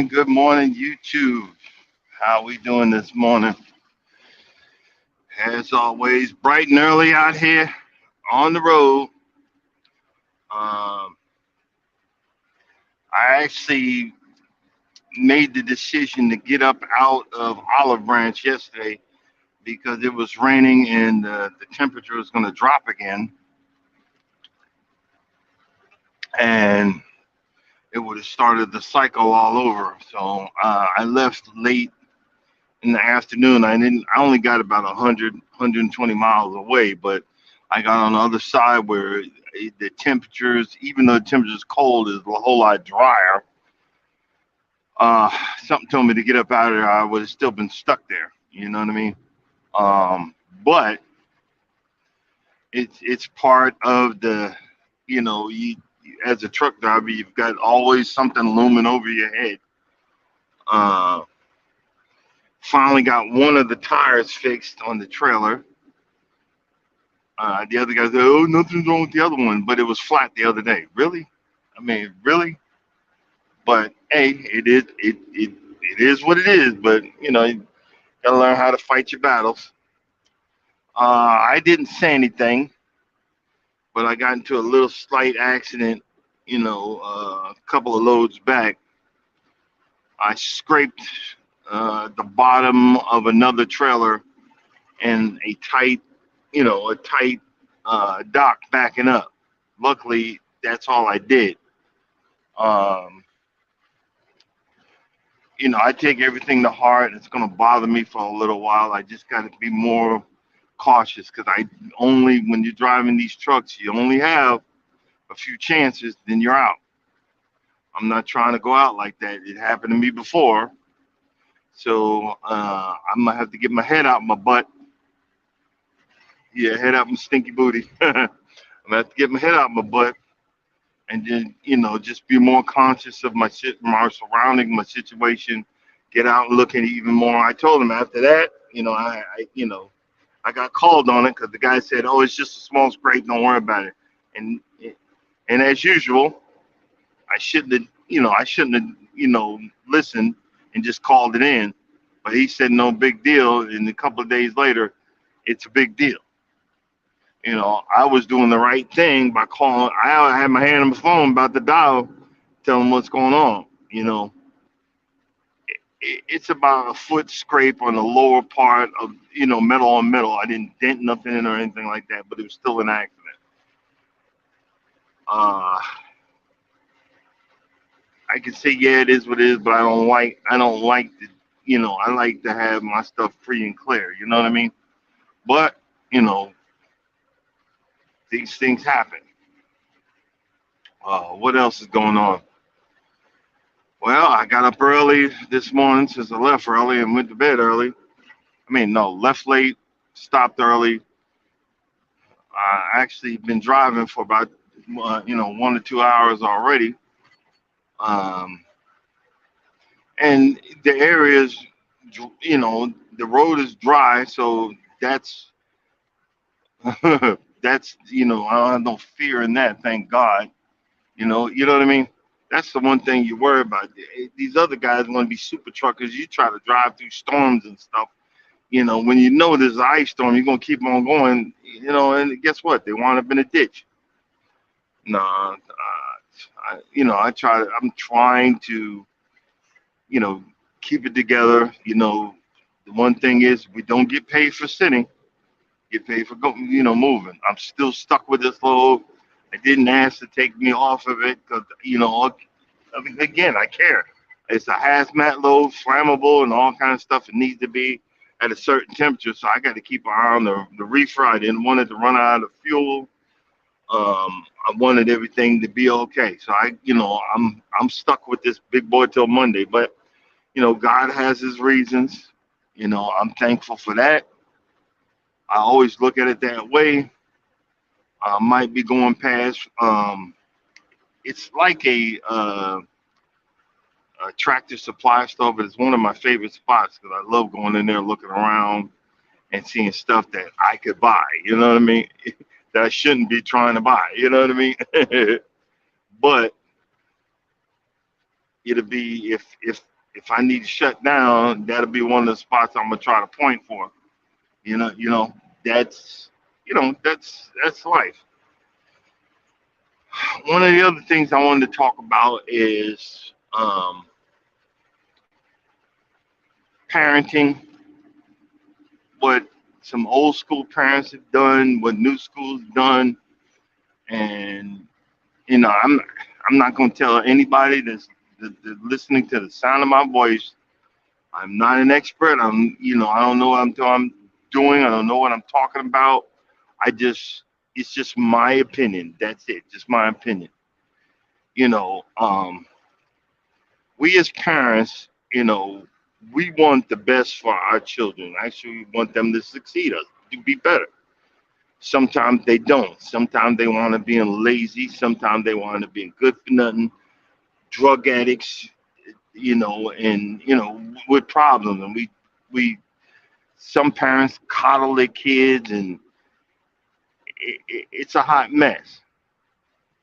good morning, YouTube. How we doing this morning? As always, bright and early out here on the road. Um, I actually made the decision to get up out of Olive Branch yesterday because it was raining and the temperature was going to drop again, and it would have started the cycle all over. So I left late in the afternoon. I didn't. I only got about 120 miles away, but I got on the other side where the temperatures, even though the temperature's cold, is a whole lot drier. Something told me to get up out of there. I would have still been stuck there. You know what I mean? But it's part of the, as a truck driver, you've got always something looming over your head. Uh, Finally got one of the tires fixed on the trailer. The other guy said, "Oh, nothing's wrong with the other one," but it was flat the other day. Really? I mean, really? But hey, it is what it is. But you gotta learn how to fight your battles. I didn't say anything, but I got into a little slight accident. A couple of loads back, I scraped the bottom of another trailer in a tight dock backing up. Luckily, that's all I did. Um, I take everything to heart. It's going to bother me for a little while. I just got to be more cautious because when you're driving these trucks, you only have a few chances, then you're out. I'm not trying to go out like that. It happened to me before. So I'm going to have to get my head out my butt. Yeah, head out my stinky booty. I'm going to have to get my head out my butt and then, just be more conscious of my surrounding, my situation, get out and look at it even more. I told him after that, I got called on it because the guy said, "Oh, it's just a small scrape. Don't worry about it." And and as usual, I shouldn't have, listened and just called it in. But he said no big deal, and a couple of days later, it's a big deal. I was doing the right thing by calling. I had my hand on the phone about to dial, tell him what's going on. It's about a foot scrape on the lower part of metal on metal. I didn't dent nothing in or anything like that, but it was still an accident. Uh, I can say yeah, it is what it is, but I don't like to I like to have my stuff free and clear. You know what I mean? But you know these things happen. What else is going on? Well, I got up early this morning since I left early and went to bed early. I mean, no, left late, stopped early. I actually been driving for about 1 to 2 hours already, um, and the areas, the road is dry, so that's that's I don't have no fear in that. Thank God. You know what I mean. That's the one thing you worry about. These other guys want to be super truckers. You try to drive through storms and stuff. When you know there's an ice storm, you're gonna keep on going. And guess what? They wind up in a ditch. Nah, I'm trying to, you know, keep it together. The one thing is we don't get paid for sitting, get paid for moving. I'm still stuck with this load. I didn't ask to take me off of it because, I mean, again, I care. It's a hazmat load, flammable, and all kind of stuff. It needs to be at a certain temperature, so I got to keep an eye on the reefer. I didn't want it to run out of fuel. I wanted everything to be okay. So I'm stuck with this big boy till Monday. But God has His reasons. I'm thankful for that. I always look at it that way. I might be going past. It's like a tractor supply store, but it's one of my favorite spots because I love going in there, looking around, and seeing stuff that I could buy. You know what I mean? That I shouldn't be trying to buy. You know what I mean? But It'll be if I need to shut down, that'll be one of the spots I'm gonna try to point for. You know, that's that's life. One of the other things I wanted to talk about is parenting, what some old school parents have done, what new school's done, and I'm not going to tell anybody that's listening to the sound of my voice. I'm not an expert. I don't know what I'm doing. I don't know what I'm talking about. It's just my opinion. That's it. Just my opinion. You know, we as parents, we want the best for our children. Actually, we want them to succeed us, to be better. Sometimes they don't. Sometimes they want to be lazy. Sometimes they want to be good for nothing, drug addicts, and with problems. And we some parents coddle their kids, and it's a hot mess.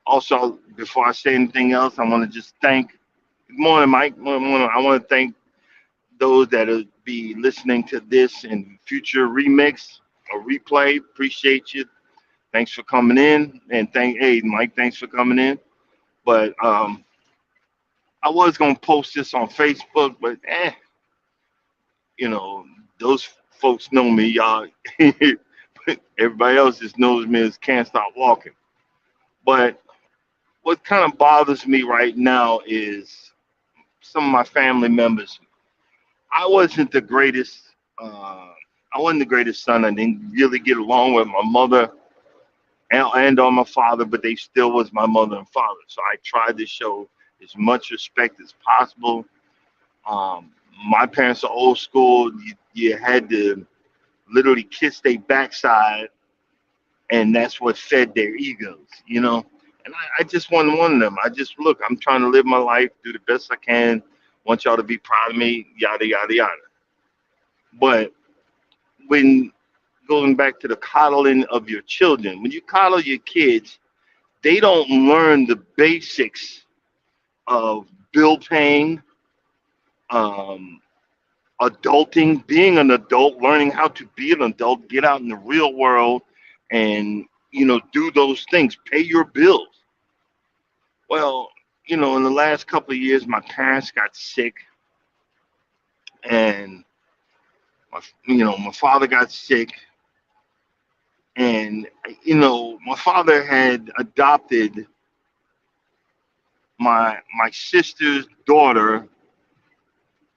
Also, before I say anything else, I want to just thank. Good morning, Mike. I want to thank those that will be listening to this in future remix or replay. Appreciate you. Thanks for coming in, and hey Mike, thanks for coming in. But I was gonna post this on Facebook, but you know, those folks know me, y'all. Everybody else just knows me as can't stop walking. But what kind of bothers me right now is some of my family members. I wasn't the greatest. Uh, I wasn't the greatest son. I didn't really get along with my mother and on my father, but they still was my mother and father. So I tried to show as much respect as possible. Um, my parents are old school. You had to literally kiss their backside, and that's what fed their egos. And I just wasn't one of them. I just look. I'm trying to live my life, do the best I can. Want y'all to be proud of me, yada yada yada. But when going back to the coddling of your children, when you coddle your kids, they don't learn the basics of bill paying, um, adulting, being an adult, learning how to be an adult, get out in the real world, and do those things, pay your bills. Well, in the last couple of years, my parents got sick, and my father got sick, and my father had adopted my sister's daughter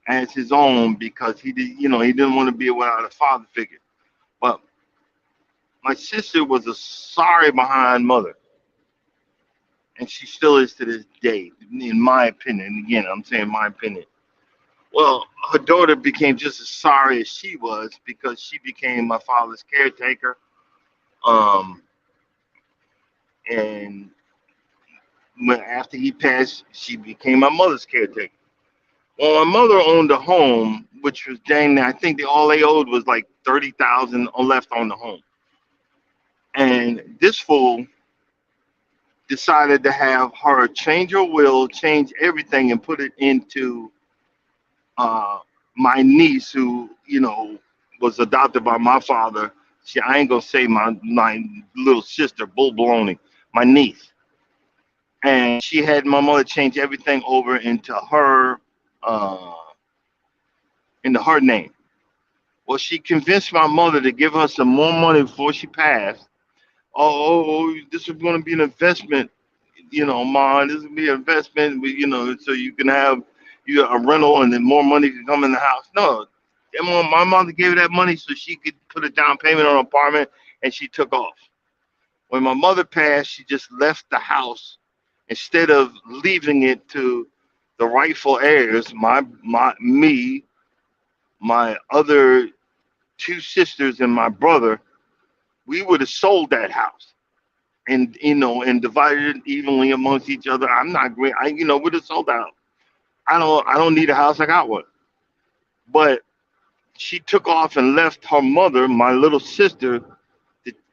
as his own because he didn't want to be without a father figure. But my sister was a sorry behind mother, and she still is to this day, in my opinion. Again, I'm saying my opinion. Well, her daughter became just as sorry as she was because she became my father's caretaker. Um, and after he passed, she became my mother's caretaker. Well, my mother owned a home, which was dang. I think all they owed was like 30,000 left on the home. And this fool decided to have her change her will, change everything, and put it into uh, my niece, who was adopted by my father. I ain't gonna say my little sister, bull baloney, my niece, and she had my mother change everything over uh, into her name. Well, she convinced my mother to give her some more money before she passed. This is going to be an investment, Ma. This will be an investment, so you can have a rental and then more money can come in the house. No, my mother gave her that money so she could put a down payment on an apartment, and she took off. When my mother passed, she just left the house instead of leaving it to the rightful heirs, me, my other two sisters, and my brother. We would have sold that house and and divided it evenly amongst each other. I'm not great. Would have sold out. I don't need a house. I got one. But she took off and left her mother, my little sister,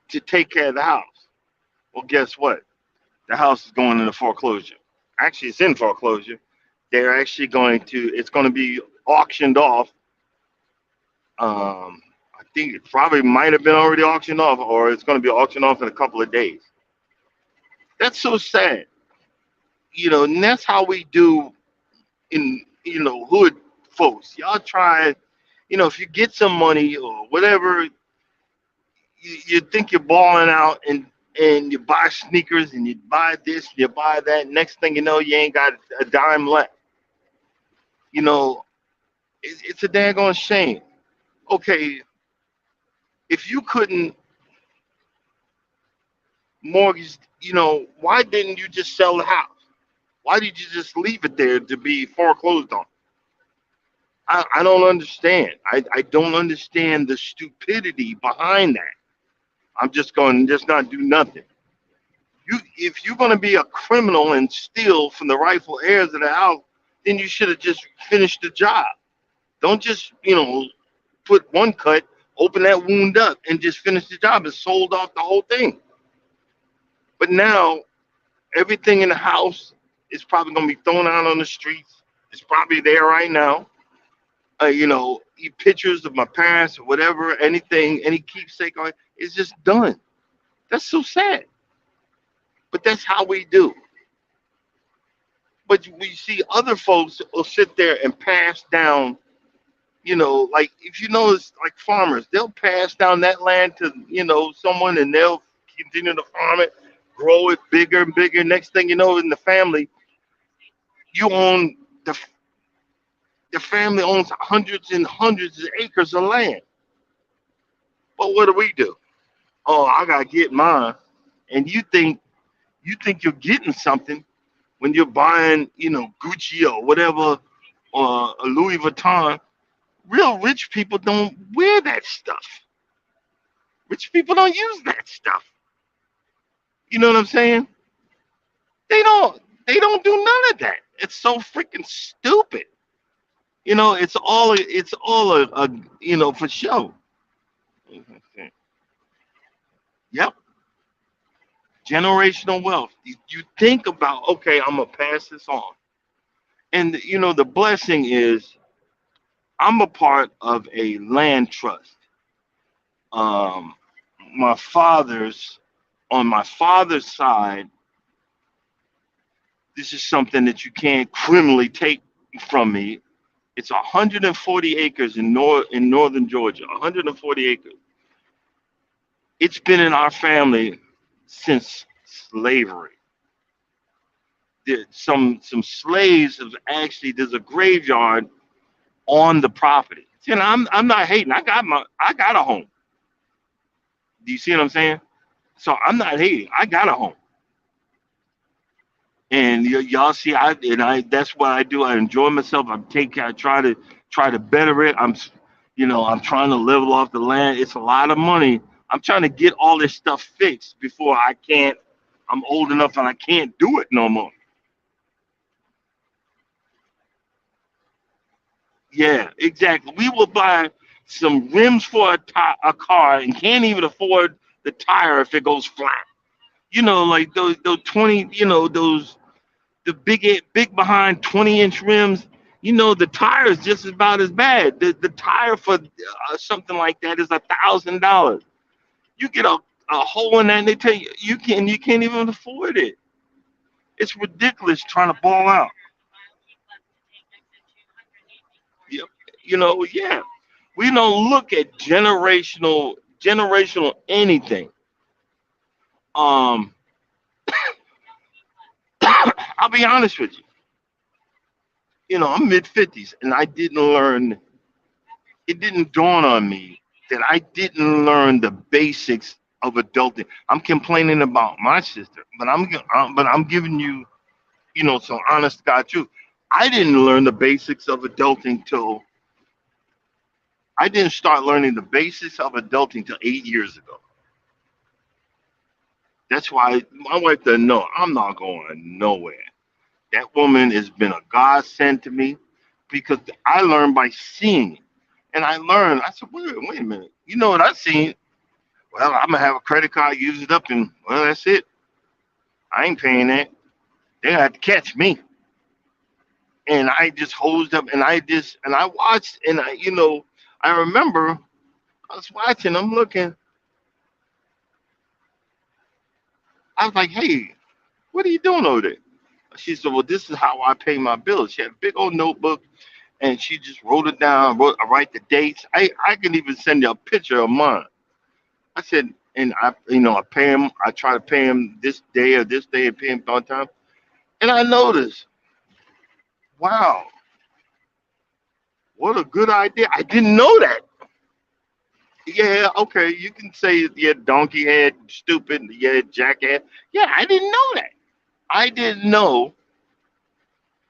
to take care of the house. Well, guess what? The house is going into foreclosure. Actually, it's in foreclosure. They're actually going to. It's going to be auctioned off. I think it probably might have been already auctioned off, or it's going to be auctioned off in a couple of days. That's so sad, and that's how we do in hood folks. Y'all try, if you get some money or whatever, you think you're balling out and you buy sneakers and you buy this, you buy that. Next thing you know, you ain't got a dime left. You know, it's a daggone shame. Okay, if you couldn't mortgage, why didn't you just sell the house? Why did you just leave it there to be foreclosed on? I don't understand. I don't understand the stupidity behind that. I'm just going to just not do nothing. If you're going to be a criminal and steal from the rightful heirs of the house, then you should have just finished the job. Don't just put one cut, open that wound up, and just finish the job and sold off the whole thing. But now everything in the house is probably going to be thrown out on the streets. It's probably there right now. Pictures of my parents or whatever, anything, any keepsake, it's just done. That's so sad. But that's how we do. But we see other folks will sit there and pass down, like if you notice, like farmers, they'll pass down that land to, someone and they'll continue to farm it, grow it bigger and bigger. Next thing you know, in the family, you own the family owns hundreds and hundreds of acres of land. But what do? Oh, I gotta get mine. And you think you're getting something when you're buying, Gucci or whatever, or a Louis Vuitton. Real rich people don't wear that stuff. Rich people don't use that stuff. You know what I'm saying? They don't. They don't do none of that. It's so freaking stupid. It's all for show. Yep. Generational wealth. You think about, okay, I'm gonna pass this on, and the blessing is I'm a part of a land trust. Um, my father's on my father's side. This is something that you can't criminally take from me. It's 140 acres in northern Georgia. 140 acres. It's been in our family since slavery. Some slaves have actually. There's a graveyard on the property. And I'm not hating. I got a home. Do you see what I'm saying? So I'm not hating. I got a home. And y'all see, I that's what I do. I enjoy myself. I try to better it. I'm trying to level off the land. It's a lot of money. I'm trying to get all this stuff fixed before I can't. I'm old enough and I can't do it no more. Yeah, exactly. We will buy some rims for a car and can't even afford the tire if it goes flat. Like those 20. Those the big behind 20-inch rims. The tire is just about as bad. The tire for something like that is $1,000. You get a hole in that, and they tell you can't even afford it. It's ridiculous trying to ball out. Yep. Yeah. We don't look at generational anything. Um, I'll be honest with you. I'm mid 50s, and I didn't learn. It didn't dawn on me that I didn't learn the basics of adulting. I'm complaining about my sister, but I'm giving you, some honest God truth. I didn't learn the basics of adulting till I didn't start learning the basics of adulting till 8 years ago. That's why my wife doesn't know I'm not going nowhere. That woman has been a godsend to me because I learned by seeing it. And I learned, I said, wait a minute. You know what I seen? Well, I'm gonna have a credit card, use it up, and well, that's it. I ain't paying that. They have to catch me. and I just hosed up, and I watched, and I remember I was watching. I'm looking. I was like, "Hey, what are you doing over there?" She said, "Well, this is how I pay my bills." She had a big old notebook, and she just wrote it down. I write the dates. I can even send you a picture of mine. I said, and I pay him. I try to pay him this day or this day and pay him on time. And I noticed, wow, what a good idea. I didn't know that. Yeah, okay, you can say, yeah, donkey head, stupid, yeah, jackass. Yeah, I didn't know that. I didn't know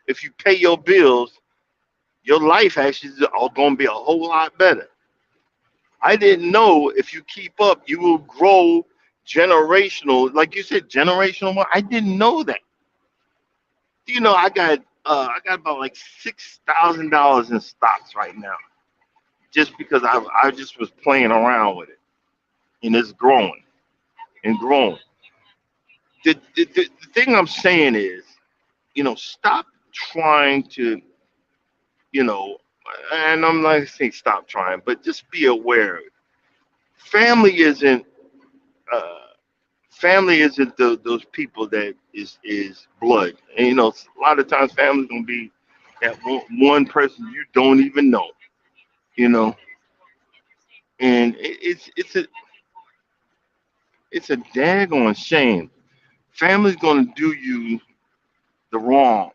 if you pay your bills, your life actually is going to be a whole lot better. I didn't know if you keep up, you will grow generational, like you said, generational. I didn't know that. I got about like $6,000 in stocks right now, just because I just was playing around with it, and it's growing and growing. The thing I'm saying is, stop trying to, you know, and I'm not saying stop trying, but just be aware. Family isn't uh, family isn't those people that is blood. And a lot of times family's gonna be that one person you don't even know. You know, and it's a daggone shame. Family's gonna do you the wrong.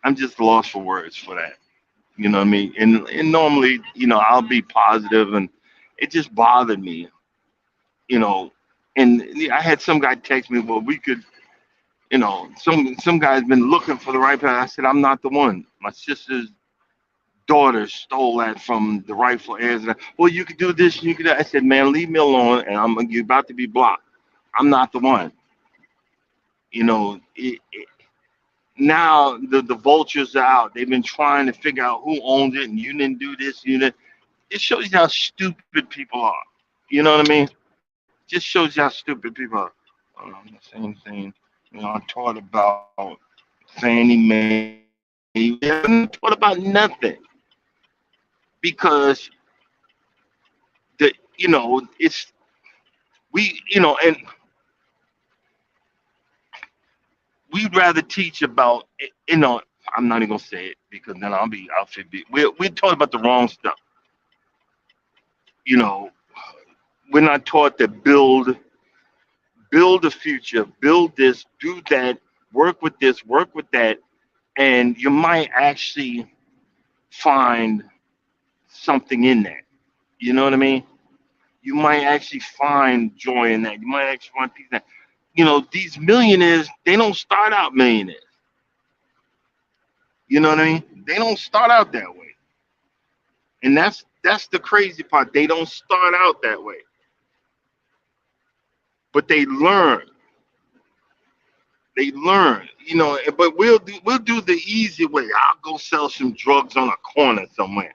I'm just lost for words for that. You know what I mean? And normally, I'll be positive, and it just bothered me. You know, and I had some guy text me, well, we could, some guy's been looking for the right path. I said, I'm not the one. My sister's daughter stole that from the rightful heirs. Well, you could do this, you could. I said, man, leave me alone, and you're about to be blocked. I'm not the one. Now the vultures are out. They've been trying to figure out who owns it, and you didn't do this. You didn't. It shows you how stupid people are. You know what I mean? Just shows you how stupid people are. The same thing. I taught about Fannie Mae. We haven't taught about nothing because it's and we'd rather teach about I'm not even gonna say it because then I'll be we taught about the wrong stuff. You know, we're not taught to build a future, build this, do that, work with this, work with that, and you might actually find something in that. You know what I mean? You might actually find joy in that. You might actually find peace in that. These millionaires, they don't start out millionaires. You know what I mean? They don't start out that way. And that's the crazy part. They don't start out that way. But they learn. They learn. But we'll do the easy way. I'll go sell some drugs on a corner somewhere.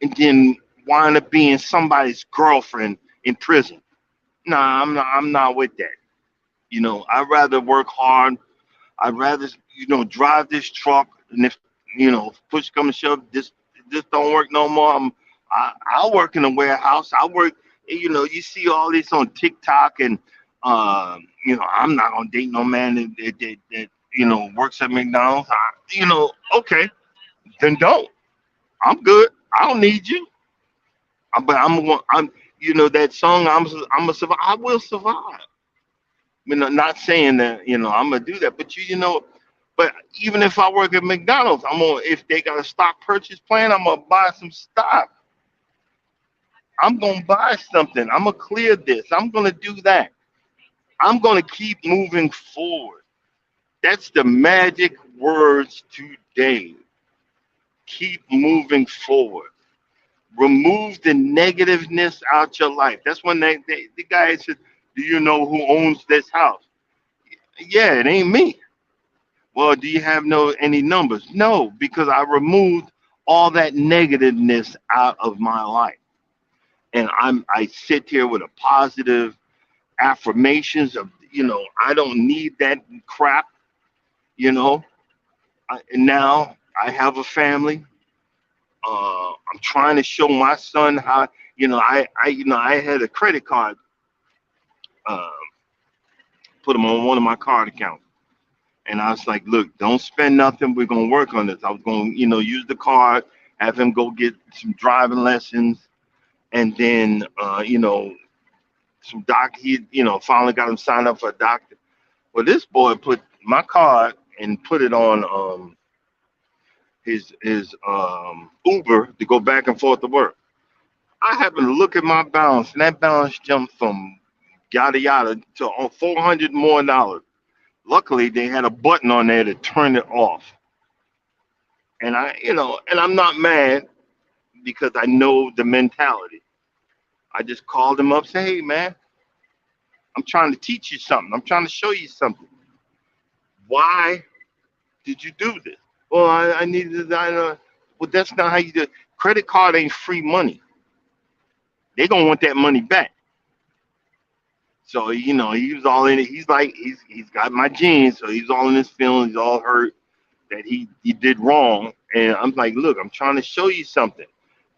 And then wind up being somebody's girlfriend in prison. Nah, I'm not with that. I'd rather work hard. I'd rather drive this truck, and if push come to shove, this don't work no more. I'll work in a warehouse. I work. You see all this on TikTok, and I'm not gonna date no man that works at McDonald's. Okay, then don't. I'm good. I don't need you. But I'm that song. I'm a survive. I will survive. Not saying that I'm gonna do that, but but even if I work at McDonald's, if they got a stock purchase plan, I'm gonna buy some stock. I'm gonna buy something. I'm gonna clear this. I'm gonna do that. I'm gonna keep moving forward. That's the magic words today. Keep moving forward. Remove the negativeness out your life. That's when the guy said, "Do you know who owns this house?" Yeah, it ain't me. Well, do you have any numbers? No, because I removed all that negativeness out of my life, and I sit here with a positive affirmations of I don't need that crap. You know, and now I have a family. I'm trying to show my son how. I had a credit card, uh, put them on one of my card accounts. And I was like, look, don't spend nothing. We're gonna work on this. I was gonna, use the card, have him go get some driving lessons, and then, some doc. He, finally got him signed up for a doctor. Well, this boy put my card and put it on his Uber to go back and forth to work. I happened to look at my balance, and that balance jumped from yada yada to $400 more dollars. Luckily, they had a button on there to turn it off. And I'm not mad because I know the mentality. I just called him up, say, hey man, I'm trying to teach you something. I'm trying to show you something. Why did you do this? Well, I needed I well, that's not how you do it. Credit card ain't free money. They gonna want that money back. So he was all in it. He's like he's got my genes, so he's all in his feelings. He's all hurt that he did wrong. And I'm like, look, I'm trying to show you something.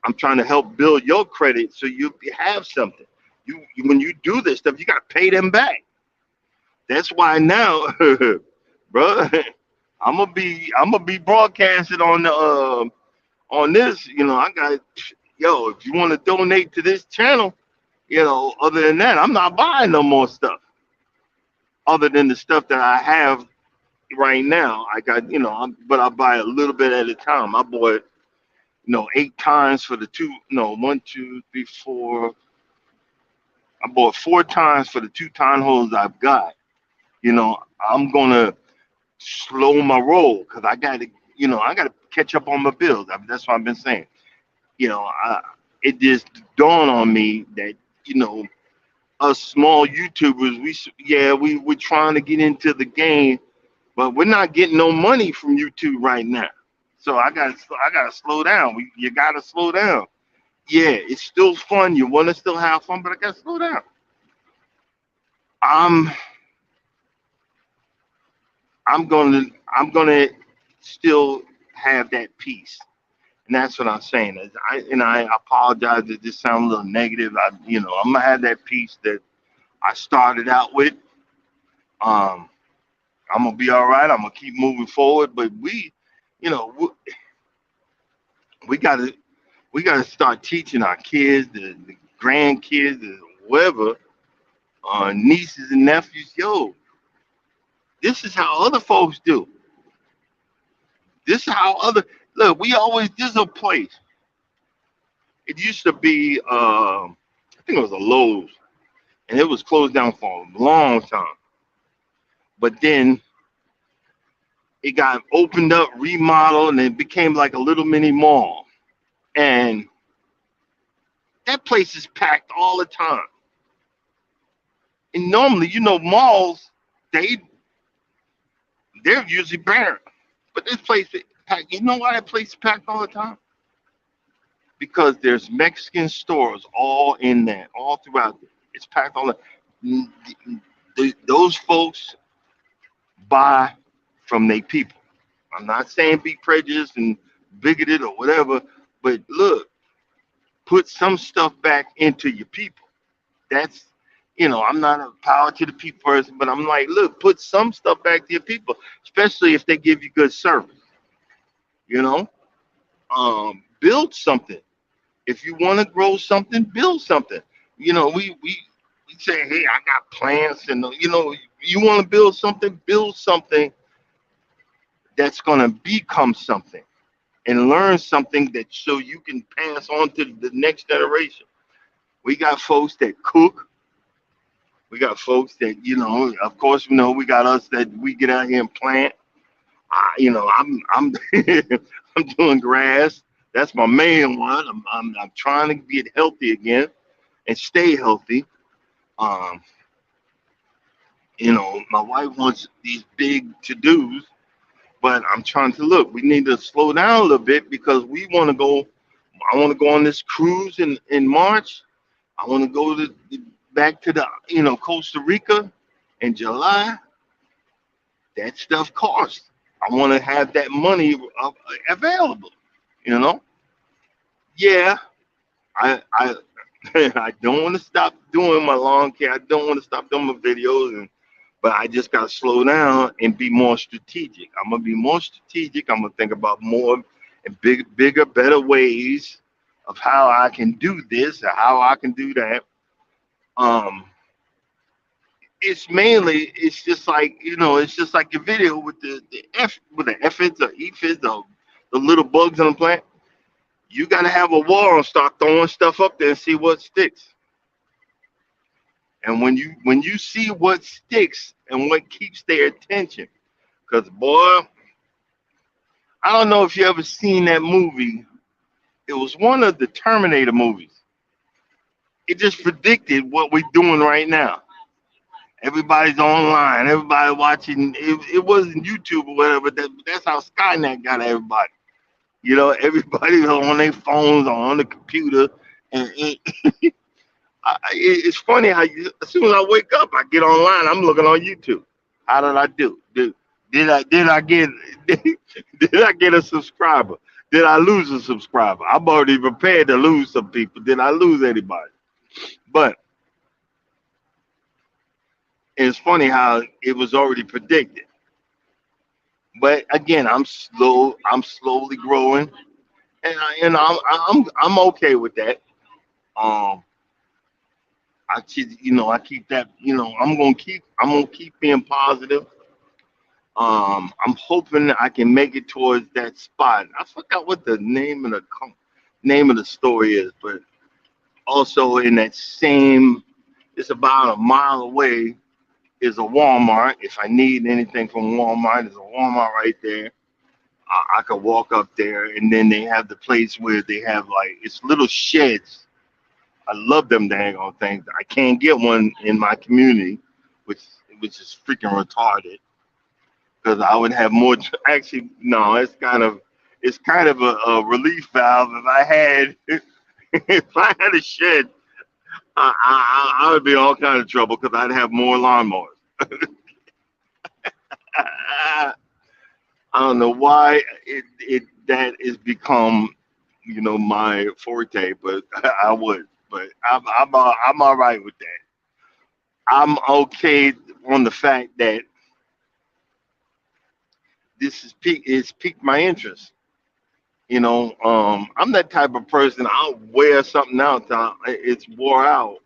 I'm trying to help build your credit so you have something. When you do this stuff, you got to pay them back. That's why now, bro, I'm gonna be broadcasted on this. I got if you want to donate to this channel, other than that, I'm not buying no more stuff. Other than the stuff that I have right now, I got but I buy a little bit at a time. I bought 8 times for the two. No, one, two, three, four. I bought 4 times for the two time holes I've got. I'm gonna slow my roll because I gotta catch up on my bills. That's what I've been saying. It just dawned on me that you know us small YouTubers, we're trying to get into the game, but we're not getting no money from YouTube right now. So I gotta slow down. You gotta slow down. Yeah, it's still fun. You want to still have fun, but I gotta slow down. I'm I'm gonna still have that peace, and that's what I'm saying. I apologize if this sounds a little negative. I'm gonna have that peace that I started out with. Um, I'm gonna be all right. I'm gonna keep moving forward, but you know, we gotta we gotta start teaching our kids, the grandkids, the whoever, nieces and nephews. Yo, this is how other folks do. This is how other look. We always This is a place. It used to be, I think it was a Lowe's, and it was closed down for a long time. But then it got opened up, remodeled, and it became like a little mini mall. And that place is packed all the time. And normally, malls, they they're usually bare. But this place is packed. You know why that place is packed all the time? Because there's Mexican stores all in there, all throughout there. It's packed all the, those folks buy from their people. I'm not saying be prejudiced and bigoted or whatever, but look, put some stuff back into your people. That's I'm not a power to the people person, but I'm like, look, put some stuff back to your people, especially if they give you good service. You know, build something. If you want to grow something, build something. We say, hey, I got plans, and you want to build something that's gonna become something and learn something that so you can pass on to the next generation. We got folks that cook. We got folks that of course, we got us that we get out here and plant. I'm I'm doing grass. That's my main one. I'm trying to get healthy again and stay healthy. Um, my wife wants these big to dos, but I'm trying to look. We need to slow down a little bit because we want to go. I want to go on this cruise in March. I want to go back to the Costa Rica. In July, that stuff costs. I want to have that money available. You know, yeah, I I don't want to stop doing my lawn care. I don't want to stop doing my videos, but I just got to slow down and be more strategic. I'm gonna be more strategic. I'm gonna think about more and bigger, better ways of how I can do this or how I can do that. Um, it's mainly it's just like it's just like your video with the aphids or aphids or the little bugs on the plant. You got to have a wall and start throwing stuff up there and see what sticks. And when you see what sticks and what keeps their attention, because boy, I don't know if you ever seen that movie. It was one of the Terminator movies. It just predicted what we're doing right now. Everybody's online. Everybody watching. It wasn't YouTube or whatever. That's how Skynet got everybody. Everybody was on their phones or on the computer, and it's funny how as soon as I wake up, I get online. I'm looking on YouTube. How did I do? Did I get did I get a subscriber? Did I lose a subscriber? I'm already prepared to lose some people. Did I lose anybody? But it's funny how it was already predicted. But again, I'm slow. I'm slowly growing, and I'm okay with that. Um, I keep that. I'm gonna keep being positive. I'm hoping I can make it towards that spot. I forgot what the name of the story is, but also in that same, it's about a mile away is a Walmart. If I need anything from Walmart, there's a Walmart right there. I could walk up there, and then they have the place where they have like it's little sheds. I love them dang on things. I can't get one in my community, which which is freaking retarded because I would have more. Actually, no, it's kind of a relief valve. If I had if I had a shed, I would be in all kind of trouble because I'd have more lawnmowers. I don't know why it that has become my forte, but I would. But I'm all right with that. I'm okay on the fact that this is it's piqued my interest. I'm that type of person. I'll wear something out till it's wore out.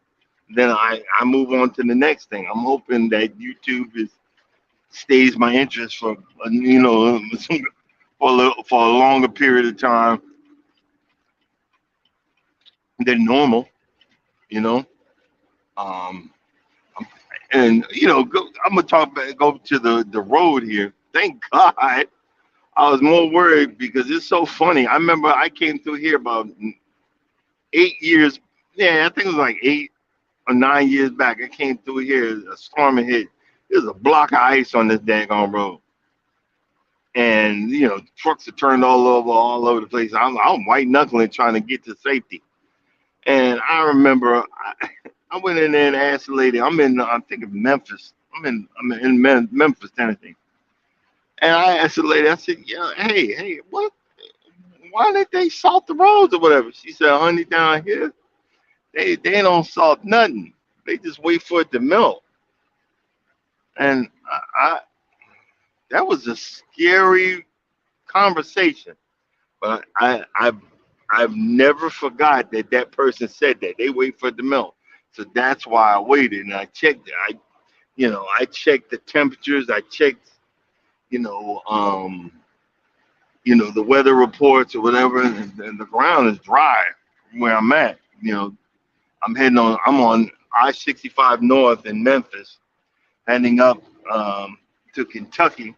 Then I move on to the next thing. I'm hoping that YouTube is stays my interest for for a longer period of time than normal. You know, um, and I'm gonna go to the road here. Thank God. I was more worried because it's so funny. I remember I came through here about 8 years. Yeah, I think it was like 8 or 9 years back. I came through here. A storm had hit. There's a block of ice on this daggone road, and trucks are turned all over the place. I'm white knuckling trying to get to safety. And I remember I went in there and asked the lady. I'm thinking Memphis. I'm in Memphis, Tennessee. And I asked the lady. I said, "Yeah, hey, what? Why did they salt the roads or whatever?" She said, "Honey, down here, they don't salt nothing. They just wait for it to melt." And that was a scary conversation. But I've never forgot that that person said that they wait for it to melt. So that's why I waited and I checked it. I checked the temperatures. I checked you know um the weather reports or whatever, and the ground is dry where I'm at. I'm on I-65 North in Memphis, heading up to Kentucky,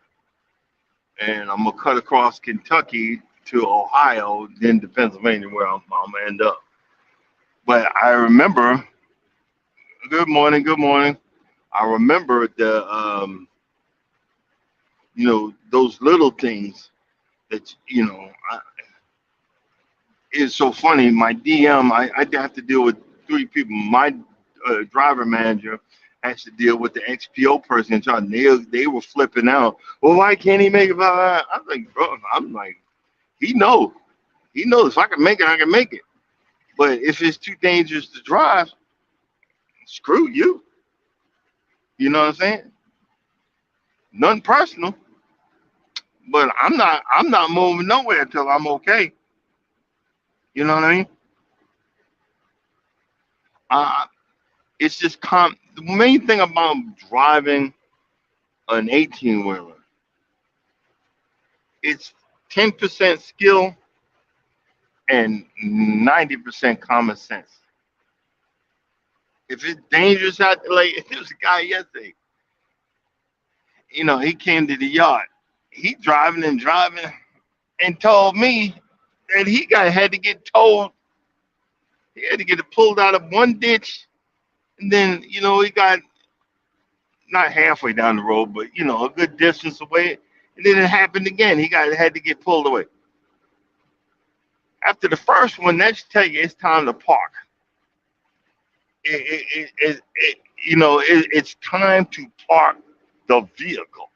and I'm gonna cut across Kentucky to Ohio, then to Pennsylvania, where I'm gonna end up. But I remember, good morning, good morning. I remember those little things that it's so funny. My DM, I have to deal with three people: my driver manager, has to deal with the XPO person and they were flipping out. Well, why can't he make it? Blah, blah, blah. I'm like, bro, I'm like, he knows. He knows if I can make it, I can make it. But if it's too dangerous to drive, screw you. You know what I'm saying? Nothing personal, but I'm not moving nowhere until I'm okay. You know what I mean? Uh, it's just the main thing about driving an 18 wheeler, it's 10% skill and 90% common sense. If it's dangerous out there, like there was a guy yesterday, he came to the yard. He driving and driving and told me that had to get towed. He had to get it pulled out of one ditch, and then he got not halfway down the road, but a good distance away. And then it happened again. Had to get pulled away. After the first one, that should tell you it's time to park. It's time to park the vehicle.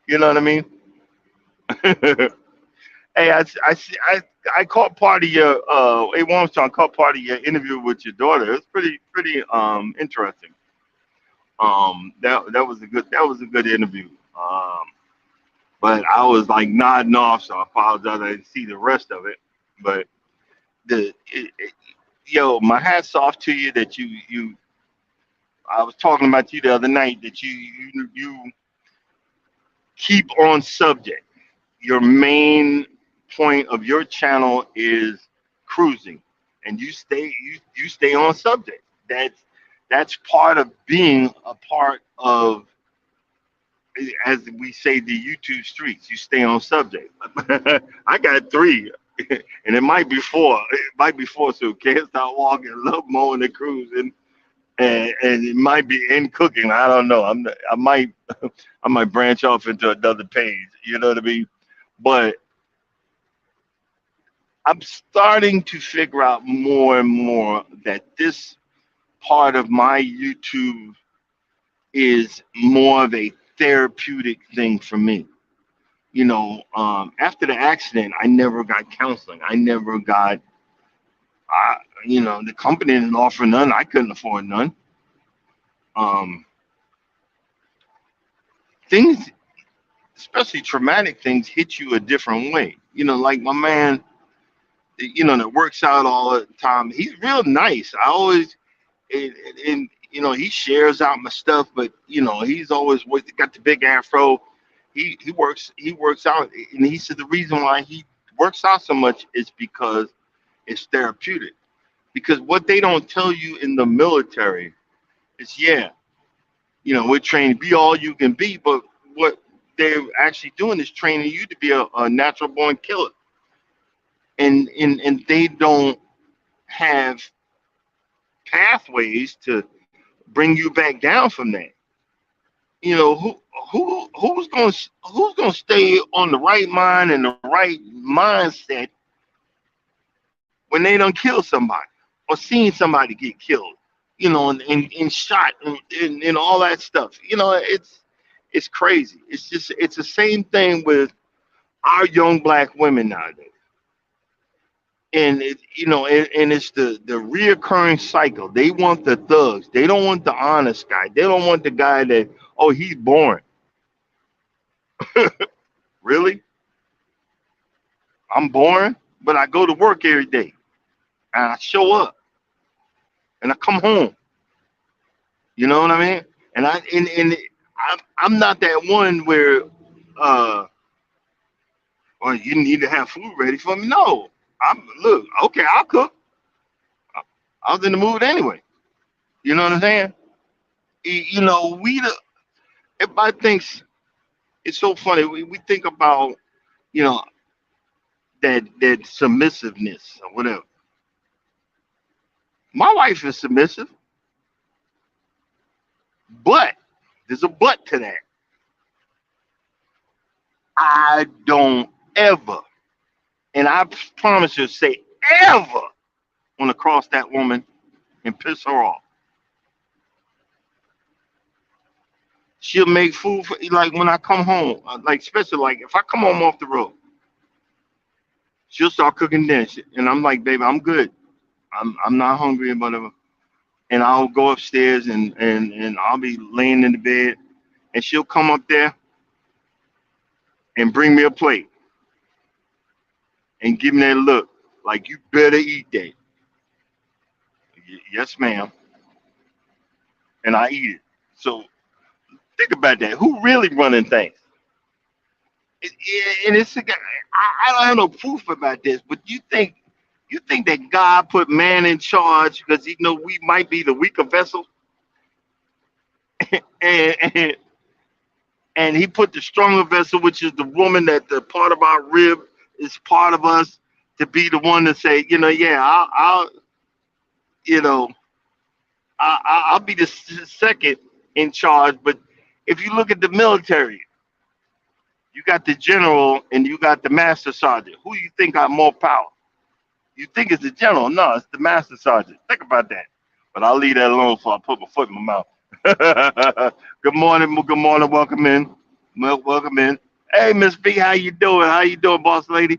You know what I mean? Hey, I caught part of your hey Armstrong, caught part of your interview with your daughter. It's pretty interesting. That was a good interview. But I was like nodding off, so I apologize. I didn't see the rest of it. But yo, my hats off to you that you. I was talking about you the other night that you keep on subject. Your main point of your channel is cruising, and you stay on subject. That's part of being a part of, as we say, the YouTube streets. You stay on subject. I got three, and it might be four. It might be four. So can't stop walking, love mowing and cruising, and it might be in cooking. I don't know. I might I might branch off into another page. You know what I mean? But I'm starting to figure out more and more that this part of my YouTube is more of a therapeutic thing for me. After the accident, I never got counseling. I never got, I, the company didn't offer none. I couldn't afford none. Um, Things, especially traumatic things, hit you a different way. Like my man, that works out all the time. He's real nice. I always, and he shares out my stuff, but he's always got the big afro. He works out, and he said the reason why he works out so much is because it's therapeutic. Because what they don't tell you in the military is, yeah, we're trained to be all you can be, but what they're actually doing is training you to be a natural born killer, and they don't have pathways to bring you back down from that. Who's gonna stay on the right mind and the right mindset when they don't kill somebody or seeing somebody get killed, and shot and all that stuff. It's crazy. It's the same thing with our young black women nowadays. And it's the reoccurring cycle. They want the thugs. They don't want the honest guy. They don't want the guy that, oh, he's boring. Really? I'm boring, but I go to work every day and I show up and I come home. You know what I mean? And I'm not that one where, uh well, you need to have food ready for me. No, I'm look okay. I'll cook. I was in the mood anyway. You know what I'm saying? We everybody thinks it's so funny. We think about you know that submissiveness or whatever. My wife is submissive, but there's a but to that. I don't ever, and I promise you, say ever want to cross that woman and piss her off. She'll make food for like when I come home, like especially like if I come home off the road, she'll start cooking dinner, and I'm like, baby, I'm good. I'm not hungry and whatever. And I'll go upstairs and I'll be laying in the bed, and she'll come up there and bring me a plate and give me that look like you better eat that. Yes, ma'am. And I eat it. So think about that. Who really running things? And it's I don't have no proof about this, but you think that God put man in charge because he know we might be the weaker vessel, and, and and he put the stronger vessel, which is the woman that the part of our rib is part of us, to be the one to say, yeah, I'll you know, I'll be the second in charge. But if you look at the military, you got the general and you got the master sergeant. Who you think got more power? You think it's the general? No, it's the master sergeant. Think about that. But I'll leave that alone before I put my foot in my mouth. Good morning, good morning. Welcome in, welcome in. Hey, Miss B, how you doing? How you doing, boss lady?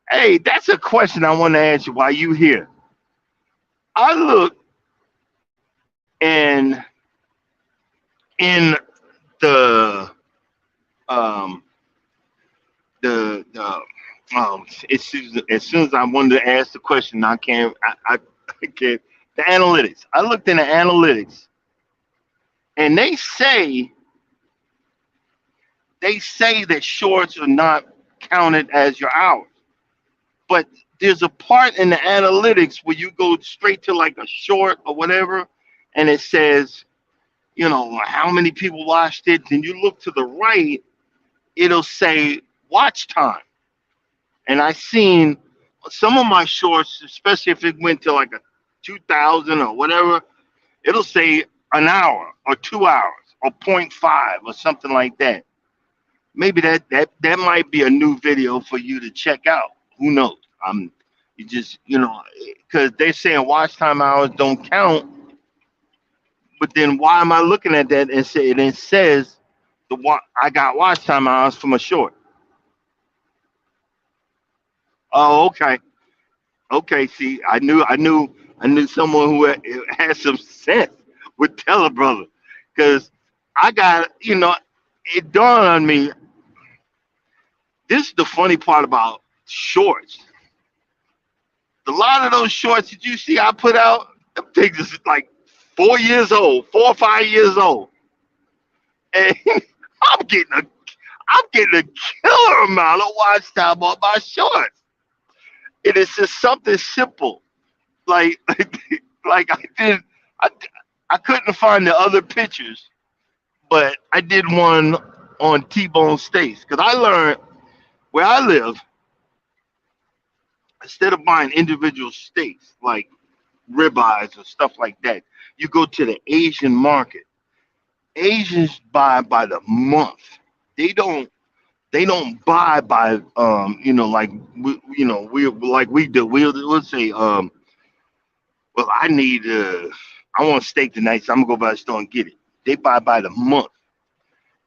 Hey, that's a question I want to ask you while you here. I look and in the um the as soon as I wanted to ask the question, I can't. I can't. The analytics. I looked in the analytics, and they say that shorts are not counted as your hours. But there's a part in the analytics where you go straight to like a short or whatever, and it says, how many people watched it. And you look to the right, it'll say watch time. And I seen some of my shorts, especially if it went to like a 2000 or whatever, it'll say an hour or 2 hours or point 0.5 or something like that. Maybe that might be a new video for you to check out. Who knows? You just because they're saying watch time hours don't count. But then why am I looking at that and say it says I got watch time hours from a short? Oh, okay. Okay, see, I knew someone who had some sense would tell a brother, because I got, it dawned on me. This is the funny part about shorts. A lot of those shorts that you see I put out, them things is like 4 years old, 4 or 5 years old, and I'm getting a, I'm getting a killer amount of watch time on my shorts. It is just something simple, like like I, I couldn't find the other pictures, but I did one on T-bone steaks because I learned where I live, instead of buying individual steaks like ribeyes or stuff like that, you go to the Asian market. Asians buy by the month. They don't they don't buy by like we like we do. We'll say well, I want steak tonight, so I'm gonna go by the store and get it. They buy by the month.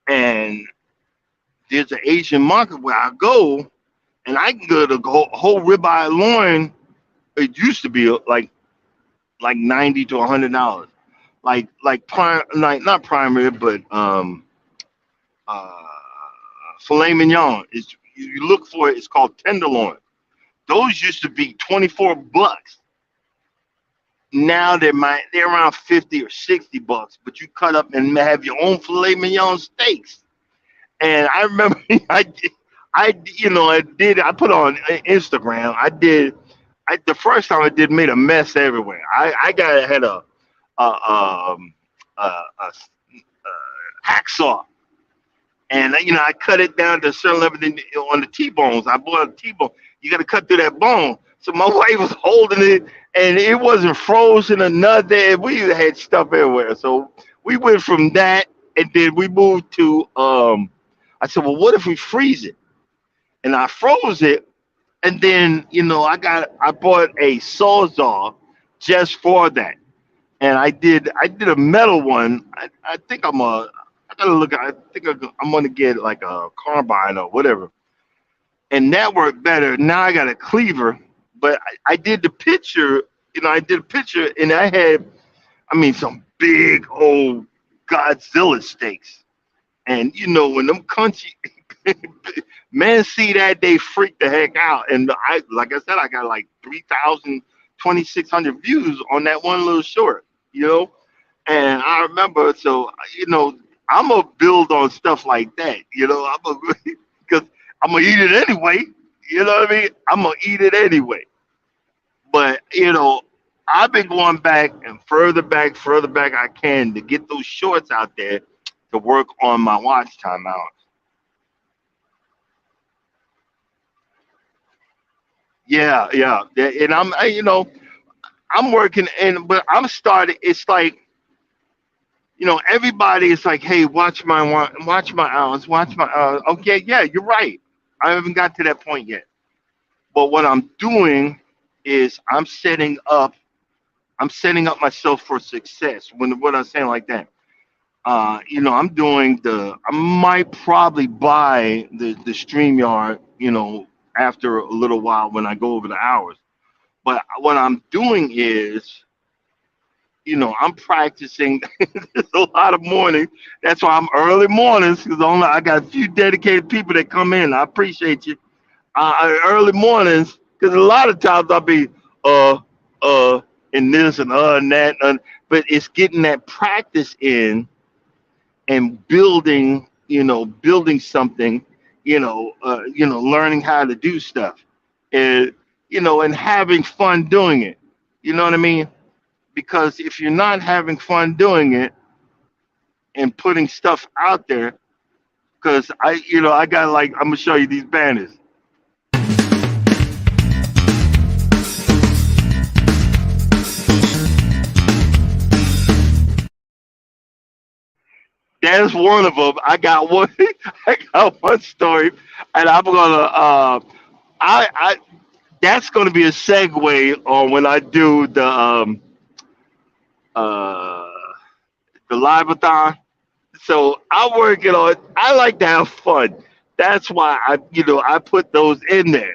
And there's an Asian market where I go, and I can go to whole ribeye loin. It used to be like $90 to $100, like prime, like not primary, but uh filet mignon. Is you look for it. It's called tenderloin. Those used to be $24. Now they're around 50 or $60, but you cut up and have your own filet mignon steaks. And I remember I put on Instagram. The first time I did made a mess everywhere. I got had a hacksaw, and I cut it down to a certain level. Then on the T-bones, I bought a T-bone. You got to cut through that bone. So my wife was holding it, and it wasn't frozen or nothing. We had stuff everywhere. So we went from that, and then we moved to. I said, well, what if we freeze it? And I froze it, and then I bought a sawzall just for that, and I did a metal one. I think gotta look. I think I'm gonna get like a carbine or whatever, and that worked better. Now I got a cleaver, but I did the picture. I did a picture, and I had, I mean, some big old Godzilla steaks. And when them country men see that, they freak the heck out. And like I said, I got like 3,000, 2,600 views on that one little short, you know. And I remember, so I'm gonna build on stuff like that, I'm gonna because I'm gonna eat it anyway. You know what I mean? I'm gonna eat it anyway. But I've been going back and further back I can to get those shorts out there to work on my watch time out. Yeah, yeah, yeah. And I'm working, but I'm starting. It's like everybody is like, hey, watch my hours, watch my hours. Okay, yeah, you're right. I haven't got to that point yet. But what I'm doing is I'm setting up myself for success. When I'm saying like that, I might probably buy the StreamYard, after a little while when I go over the hours. But what I'm doing is, I'm practicing. There's a lot of morning. That's why I'm early mornings because I got a few dedicated people that come in. I appreciate you. Early mornings because a lot of times I'll be uh uh and this and that, but it's getting that practice in and building something, learning how to do stuff, and and having fun doing it. You know what I mean? Because if you're not having fun doing it and putting stuff out there, because I got, like, I'm gonna show you these banners. That's one of them. I got one. I got one story, and I'm gonna. I That's gonna be a segue on when I do uh the live-a-thon. So I'm working on. I like to have fun. That's why I put those in there.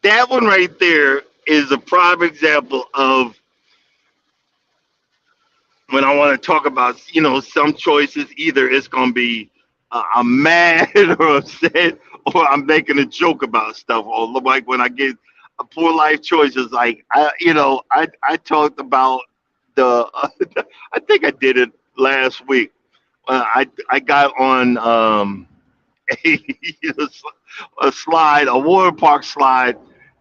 That one right there is a prime example of when I want to talk about, some choices. Either it's gonna be I'm mad or upset, or I'm making a joke about stuff. Or like when I get a poor life choices, like I talked about the. I think I did it last week. I got on a, a slide, a water park slide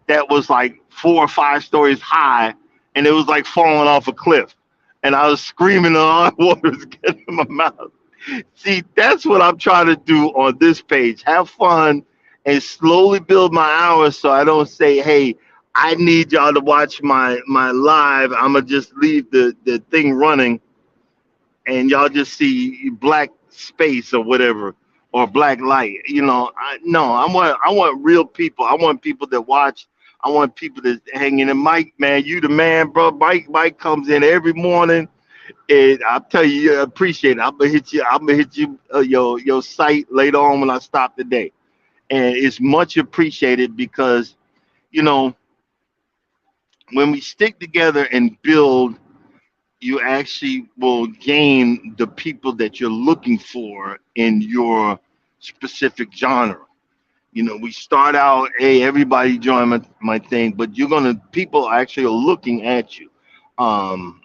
that was like 4 or 5 stories high, and it was like falling off a cliff. And I was screaming, and all the water was getting in my mouth. See, that's what I'm trying to do on this page. Have fun and slowly build my hours so I don't say, hey, I need y'all to watch my live. I'm gonna just leave the thing running and y'all just see black space or whatever, or black light. No, I want real people. I want people that watch. I want people that hang in. And Mike, man, you the man, bro. Mike comes in every morning, and I'll tell you, I appreciate it. I'm gonna hit you. I'm gonna hit you, your site later on when I stop today, and it's much appreciated because you know when we stick together and build, you actually will gain the people that you're looking for in your specific genre. We start out, hey, everybody join my thing, but people actually are looking at you. Um,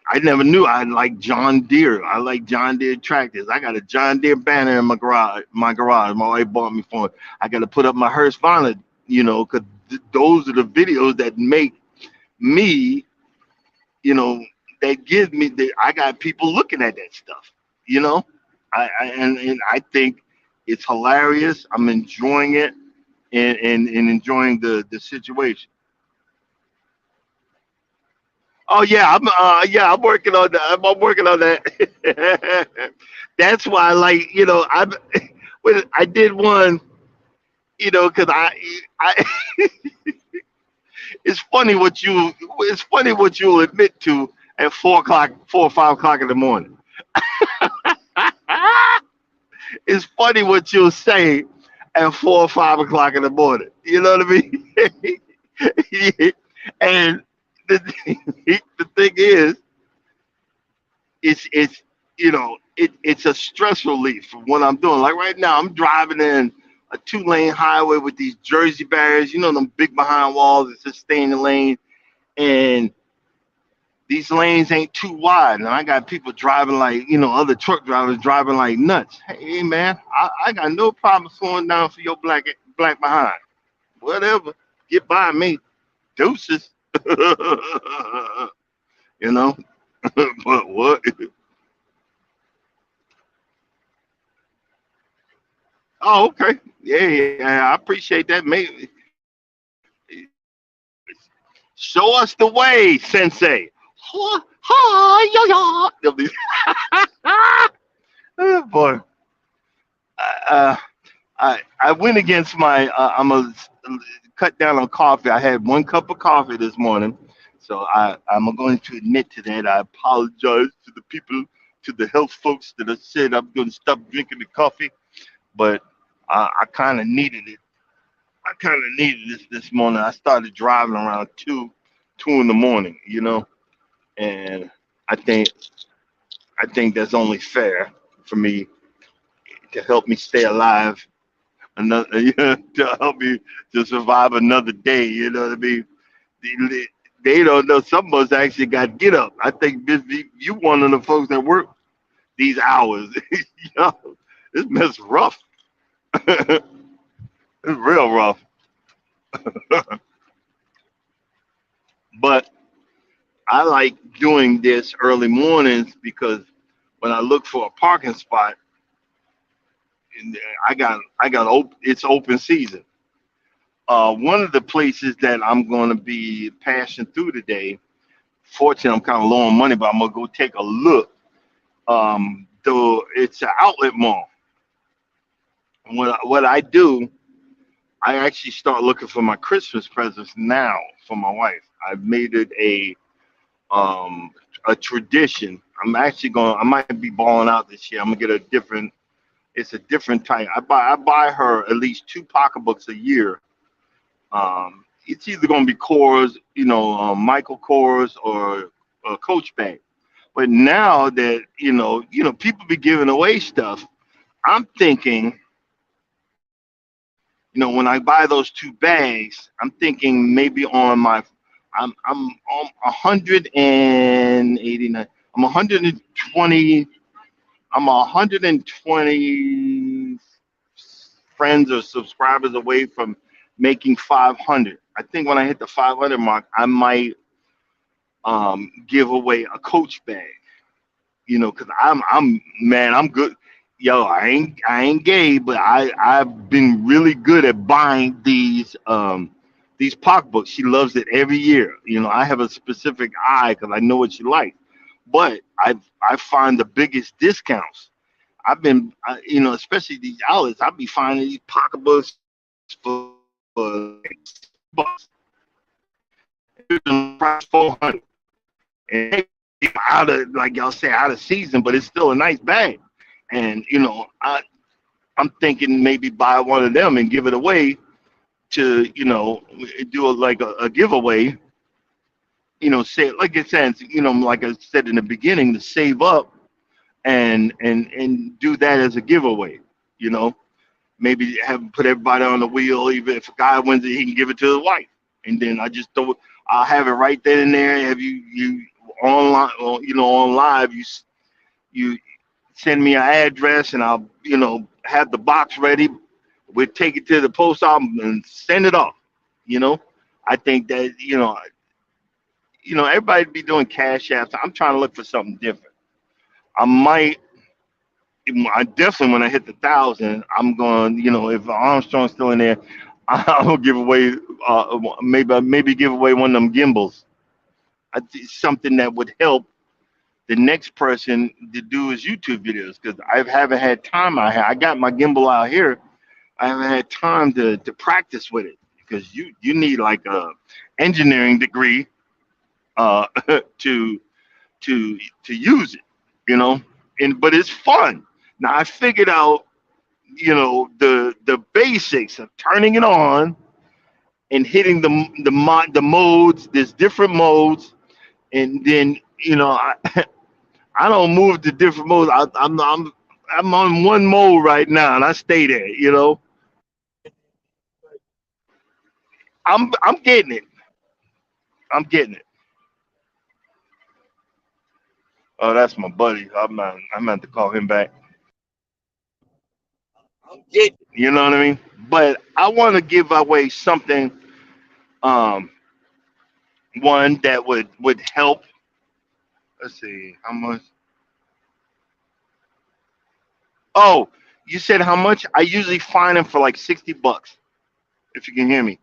I never knew I like John Deere. I like John Deere tractors. I got a John Deere banner in my garage. My wife bought me for it. I got to put up my Husqvarna, because those are the videos that make me, you know, that gives me the. I got people looking at that stuff. You know, and I think it's hilarious. I'm enjoying it and enjoying the situation. Oh yeah, I'm working on that. I'm working on that. That's why, like, I did one. You know, because I it's funny what you'll admit to at 4 o'clock, 4 or 5 o'clock in the morning. It's funny what you'll say at 4 or 5 o'clock in the morning. You know what I mean? And the thing is, it's it's a stress relief from what I'm doing. Like right now, I'm driving in a 2 lane highway with these Jersey barriers. You know them big behind walls that just stay in the lane, and these lanes ain't too wide, and I got people driving like other truck drivers driving like nuts. Hey man, I got no problem slowing down for your black behind. Whatever, get by me, deuces. you know, but what? Oh, okay. Yeah, yeah, I appreciate that. Maybe show us the way, Sensei. Ha, ha, ya, ya. Oh, boy, uh, I went against my. I'm a cut down on coffee. I had 1 cup of coffee this morning, so I'm going to admit to that. I apologize to the people, to the health folks that have said I'm going to stop drinking the coffee, but I kind of needed it. I kind of needed this morning. I started driving around two in the morning, and I think I think that's only fair for me to help me stay alive another to help me to survive another day. You know what I mean? They, they don't know. Some of us actually got to get up. I think you one of the folks that work these hours. This mess rough. It's real rough. But I like doing this early mornings because when I look for a parking spot, and it's open season. One of the places that I'm going to be passing through today. Fortunately, I'm kind of low on money, but I'm gonna go take a look. Though it's an outlet mall. What I do, I actually start looking for my Christmas presents now for my wife. I've made it um a tradition. I might be balling out this year. I'm gonna get a different. It's a different type. I buy her at least 2 pocketbooks a year. It's either gonna be Kors, Michael Kors or Coach bag. But now that people be giving away stuff, I'm thinking, when I buy those 2 bags, I'm thinking maybe on my, I'm on 189. I'm 120. I'm 120 friends or subscribers away from making 500. I think when I hit the 500 mark, I might give away a Coach bag. Because I'm man, I'm good. Yo, I ain't gay, but I've been really good at buying these pocketbooks. She loves it every year. I have a specific eye because I know what she likes. But I find the biggest discounts. Especially these outlets. I be finding these pocketbooks for bucks, price 400, and out of like y'all say out of season, but it's still a nice bag. And I'm thinking maybe buy one of them and give it away to do a giveaway. Say like it says, like I said in the beginning, to save up and do that as a giveaway. You know, maybe have put everybody on the wheel. Even if a guy wins it, he can give it to his wife, and then I just throw. I'll have it right then and there. Have you online, or, on live? You send me an address, and I'll have the box ready. We'll take it to the post office and send it off. You know, I think that everybody be doing cash apps. I'm trying to look for something different. I might. I definitely when I hit the 1,000, I'm going. If Armstrong's still in there, I'll give away. Maybe give away one of them gimbals. Something that would help the next person to do his YouTube videos because I haven't had time. I got my gimbal out here, I haven't had time to practice with it because you need like a engineering degree uh, to to use it, you know. And but it's fun. Now I figured out, the basics of turning it on and hitting the modes. There's different modes, and then I don't move to different modes. I'm on one mode right now, and I stay there. I'm getting it. I'm getting it. Oh, that's my buddy. I'm going to call him back. I'm getting it. You know what I mean? But I want to give away something, um, one that would help. Let's see how much. Oh, you said how much? I usually find them for like $60. If you can hear me,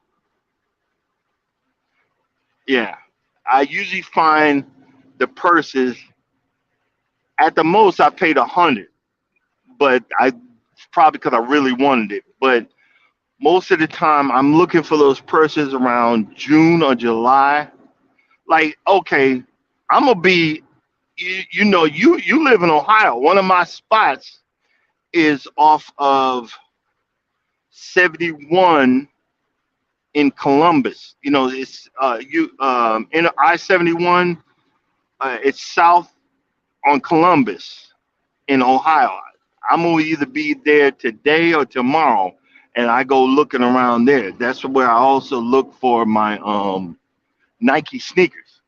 yeah. I usually find the purses at the most. I paid 100, but it's probably because I really wanted it. But most of the time, I'm looking for those purses around June or July. Like, okay, I'm gonna be. You live in Ohio. One of my spots is off of 71 in Columbus. It's you in I-71. It's south on Columbus in Ohio. I'm gonna either be there today or tomorrow, and I go looking around there. That's where I also look for my Nike sneakers.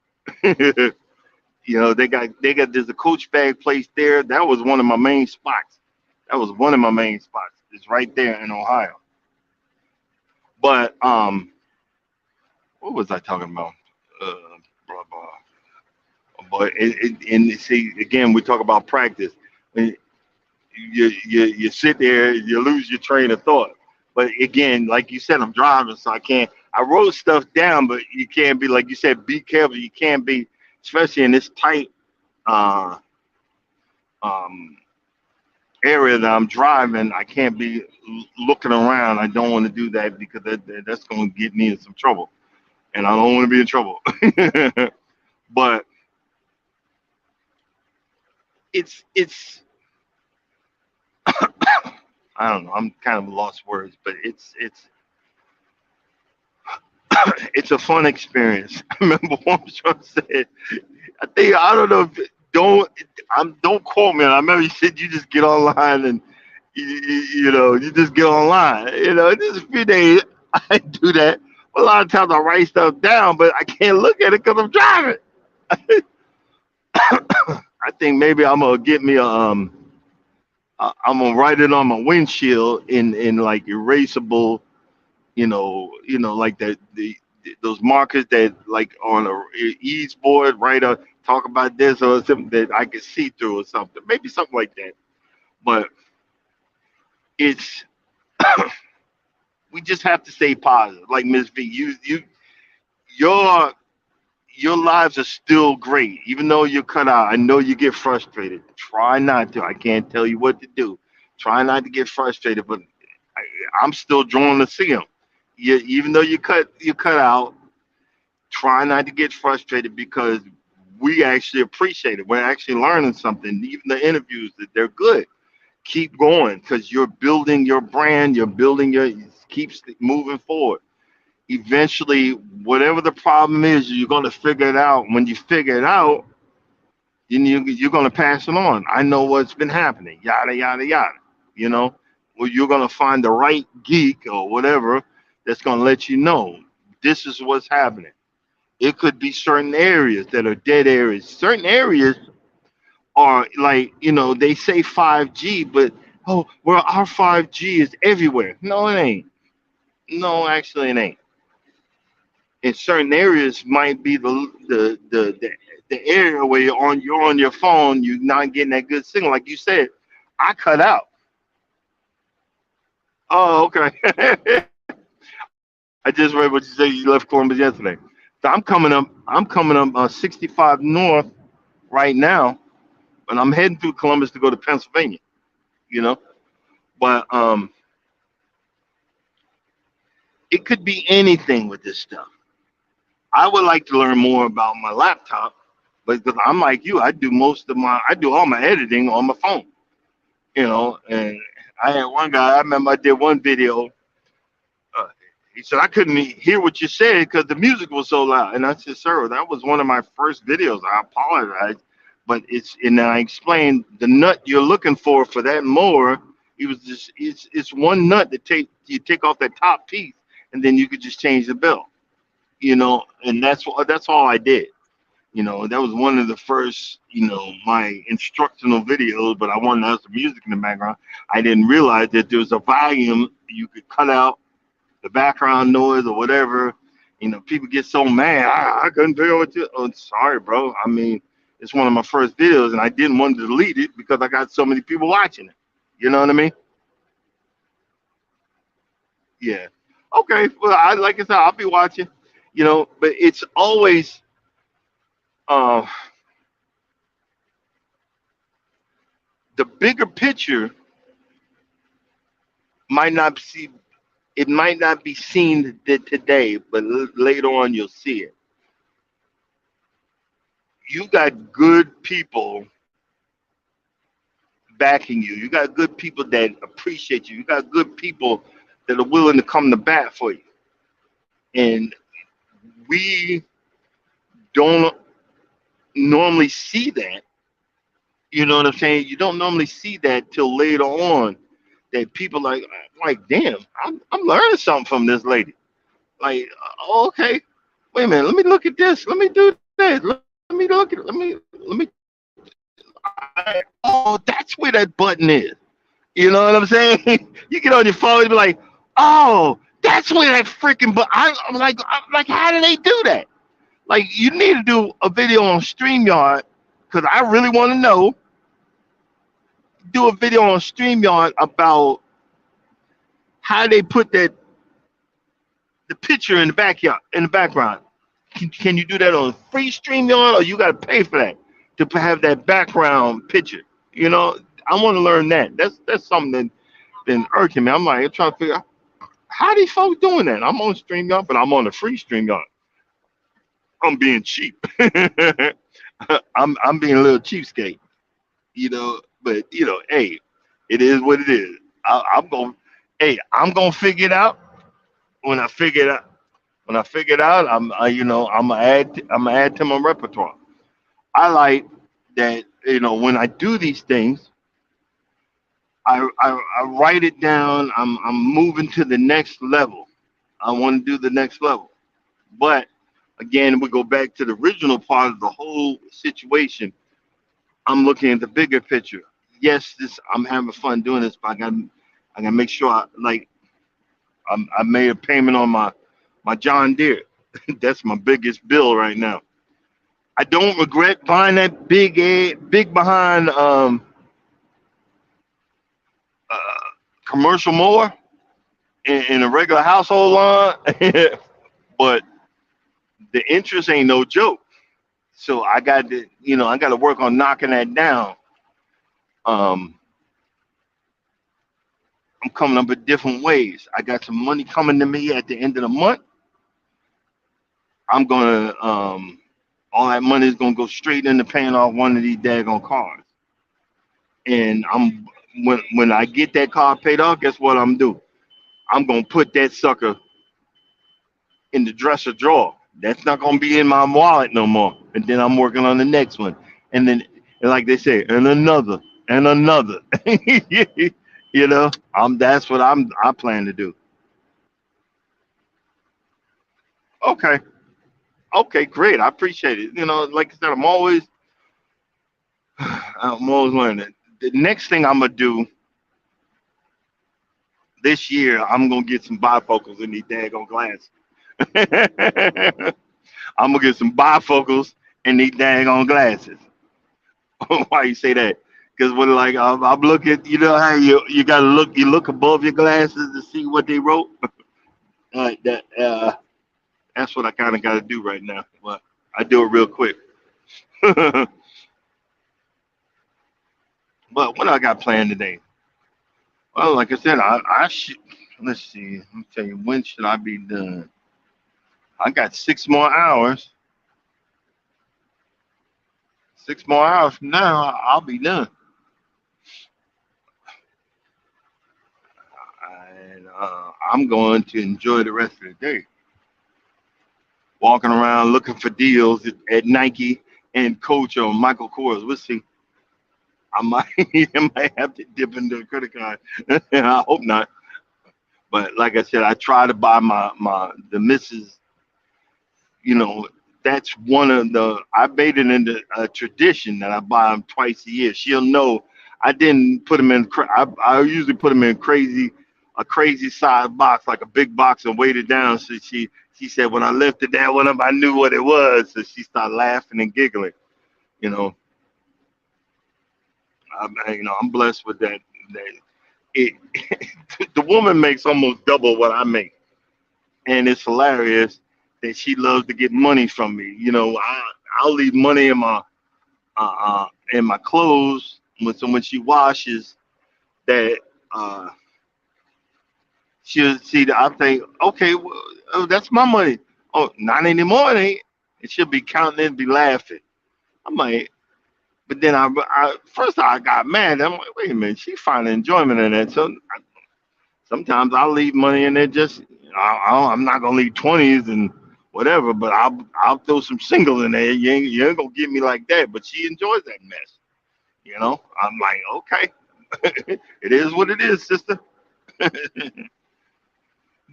They got there's a Coach bag place there. That was one of my main spots. That was one of my main spots. It's right there in Ohio. But what was I talking about? Uh, blah blah. But and see again, we talk about practice. When you sit there, you lose your train of thought. But again, like you said, I'm driving, so I can't. I wrote stuff down, but you can't be like you said. Be careful. You can't be, especially in this tight uh, um, area that I'm driving. I can't be looking around. I don't want to do that because that's going to get me in some trouble, and I don't want to be in trouble. But it's I don't know. I'm kind of lost words, but it's a fun experience. I remember one Trump said, I don't know if don't quote me. I remember he said you just get online and you just get online. Just a few days I do that. A lot of times I write stuff down, but I can't look at it because I'm driving. I think maybe I'm gonna get me I'm gonna write it on my windshield in like erasable, like those markers that like on a ease board, right? Or talk about this or something that I can see through or something. Maybe something like that. But it's we just have to stay positive. Like Miss V, your your lives are still great, even though you're cut out. I know you get frustrated. Try not to. I can't tell you what to do. Try not to get frustrated, but I, I'm still drawn to see them. Even though you cut out, try not to get frustrated because we actually appreciate it. We're actually learning something. Even the interviews that they're good. Keep going because you're building your brand. You're building keeps moving forward. Eventually, whatever the problem is, you're going to figure it out. When you figure it out, then you're going to pass it on. I know what's been happening. Yada yada yada. You know, well, you're going to find the right geek or whatever that's going to let you know this is what's happening. It could be certain areas that are dead areas. Certain areas are like, they say 5G, but oh, well, our 5G is everywhere. No, it ain't. No, actually, it ain't. In certain areas, might be the area where you're on your phone, you're not getting that good signal. Like you said, I cut out. Oh, okay. I just read what you said. You left Columbus yesterday, so I'm coming up. I'm coming up 65 north right now, and I'm heading through Columbus to go to Pennsylvania. You know, but It could be anything with this stuff. I would like to learn more about my laptop, but because I'm like you, I do all my editing on my phone, and I had one guy, I remember I did one video. Uh, he said, I couldn't hear what you said because the music was so loud. And I said, sir, that was one of my first videos. I apologize. But and I explained the nut you're looking for that mower. It was just, it's one nut that you take off that top piece and then you could just change the belt, and that's all I did. That was one of the first, my instructional videos, but I wanted to have some music in the background. I didn't realize that there was a volume you could cut out the background noise or whatever. People get so mad. I couldn't figure what you. Oh, sorry, bro. I mean, it's one of my first videos, and I didn't want to delete it because I got so many people watching it. You know what I mean? Yeah. Okay. Well, like I said, I'll be watching. But it's always uh, the bigger picture might not see. It might not be seen today, but later on you'll see it. You got good people backing you. You got good people that appreciate you. You got good people that are willing to come to bat for you. And we don't normally see that. You know what I'm saying? You don't normally see that till later on. That people like, damn, I'm learning something from this lady. Like, oh, okay, wait a minute, let me look at this. Let me do this. Let me look at. Let me. Oh, that's where that button is. You know what I'm saying? You get on your phone and be like, "Oh, that's where that freaking." But I'm like, how do they do that? Like, you need to do a video on Streamyard because I really want to know. Do a video on Streamyard about how they put the picture in the backyard in the background. Can you do that on free Streamyard or you got to pay for that to have that background picture? You know, I want to learn that. That's something that been irking me. I'm like, I'm trying to figure out how these folks doing that. I'm on StreamYard, but I'm on the free StreamYard. I'm being cheap. I'm being a little cheapskate, But hey, it is what it is. I'm going. Hey, I'm gonna figure it out. When I figure it out, I'm gonna add to my repertoire. I like that. When I do these things, I write it down. I'm moving to the next level. I want to do the next level. But again, we go back to the original part of the whole situation. I'm looking at the bigger picture. Yes, I'm having fun doing this, but I got to make sure I made a payment on my John Deere. That's my biggest bill right now. I don't regret buying that big behind uh, commercial mower in a regular household lawn, but the interest ain't no joke. So I got to work on knocking that down. Um, I'm coming up with different ways. I got some money coming to me at the end of the month. I'm gonna all that money is gonna go straight into paying off one of these daggone cars. And when I get that car paid off, guess what I'm do? I'm gonna put that sucker in the dresser drawer. That's not gonna be in my wallet no more. And then I'm working on the next one. And like they say, and another. That's what I plan to do. Okay. Okay, great. I appreciate it. Like I said, I'm always learning. The next thing I'm gonna do this year, I'm gonna get some bifocals in these daggone glasses. I'm gonna get some bifocals in these daggone glasses. Why you say that? Because when I'm looking, how you gotta look above your glasses to see what they wrote. That's what I kind of got to do right now. But I do it real quick. But what I got planned today? Well, like I said, I should. Let's see. Let me tell you, when should I be done? I got 6 more hours. 6 more hours from now, I'll be done. And I'm going to enjoy the rest of the day. Walking around looking for deals at Nike and Coach or Michael Kors. We'll see. I might, I might have to dip into the credit card. I hope not. But like I said, I try to buy my the missus. You know, that's one of the I made it into a tradition that I buy them twice a year. She'll know I didn't put them in. I usually put them in a crazy size box, like a big box, and weight it down. So she said when I lifted that one up, I knew what it was. So she started laughing and giggling. You know, I'm blessed with that. That it the woman makes almost double what I make, and it's hilarious that she loves to get money from me. I'll leave money in my clothes when she washes that. She'll see that I think, okay, well, oh, that's my money. Oh, not anymore, it ain't. And she'll be counting it and be laughing. I'm like, but then first I got mad. I'm like, wait a minute, she finding enjoyment in that. So sometimes I'll leave money in there. Just I'm not gonna leave 20s and whatever, but I'll throw some singles in there. You ain't gonna get me like that. But she enjoys that mess. I'm like, okay, it is what it is, sister.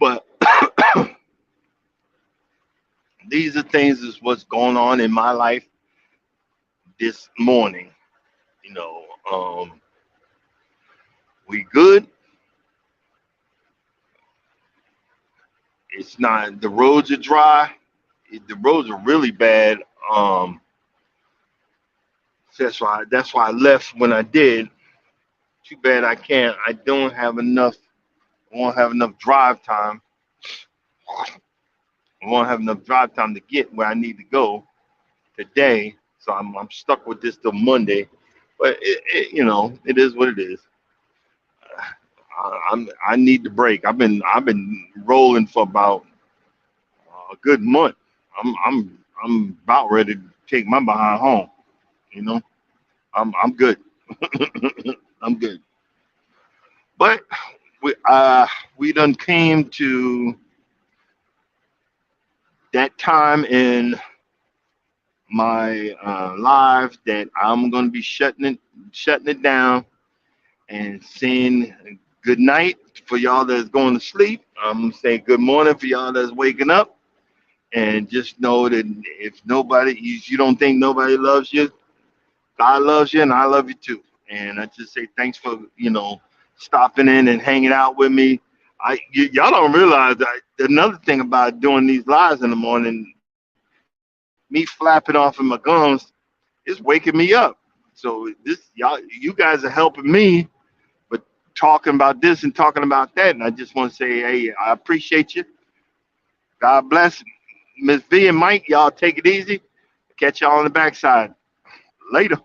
But these are things is what's going on in my life this morning. You know, we good. It's not the roads are dry. The roads are really bad. Um, that's why I left when I did. Too bad I can't. I don't have enough. I won't have enough drive time. I won't have enough drive time to get where I need to go today. So I'm stuck with this till Monday. But it is what it is. I need the break. I've been rolling for about a good month. I'm about ready to take my behind home. You know, I'm good. I'm good. But we done came to that time in my live that I'm gonna be shutting it down and saying good night for y'all that's going to sleep. I'm saying good morning for y'all that's waking up. And just know that if you don't think nobody loves you, God loves you, and I love you too. And I just say thanks for stopping in and hanging out with me. Y'all don't realize that another thing about doing these lives in the morning, me flapping off in my gums, is waking me up. So you guys are helping me, but talking about this and talking about that. And I just want to say, hey, I appreciate you. God bless. Miss V and Mike, y'all take it easy. Catch y'all on the backside. Later.